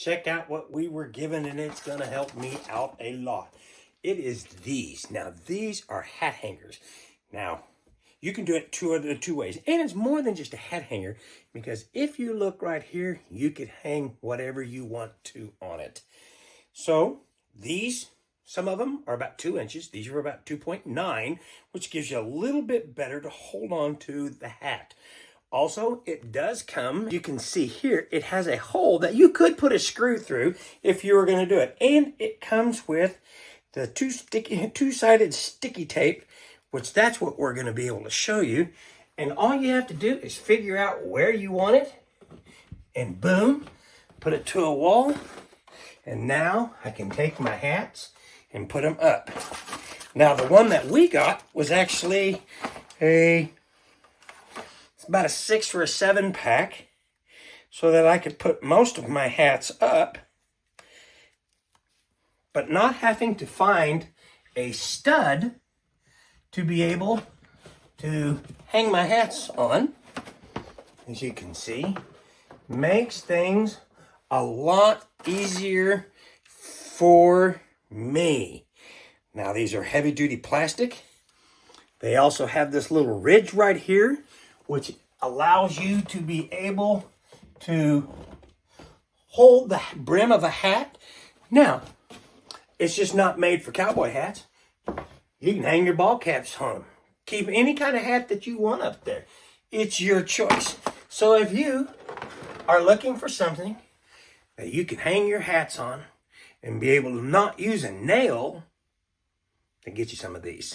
check out what we were given, and it's going to help me out a lot. It is these. Now, these are hat hangers. Now, you can do it two ways. And it's more than just a hat hanger, because if you look right here, you could hang whatever you want to on it. So these, some of them are about 2 inches. These are about 2.9, which gives you a little bit better to hold on to the hat. Also, it does come, you can see here, it has a hole that you could put a screw through if you were going to do it. And it comes with the two-sided sticky tape, which that's what we're going to be able to show you. And all you have to do is figure out where you want it, and boom, put it to a wall. And now I can take my hats and put them up. Now, the one that we got was actually it's about a 6 or a 7 pack, so that I could put most of my hats up, but not having to find a stud to be able to hang my hats on. As you can see, makes things a lot easier for me. Now, these are heavy duty plastic. They also have this little ridge right here, which allows you to be able to hold the brim of a hat. Now, it's just not made for cowboy hats. You can hang your ball caps on them. Keep any kind of hat that you want up there. It's your choice. So if you are looking for something that you can hang your hats on and be able to not use a nail, then get you some of these.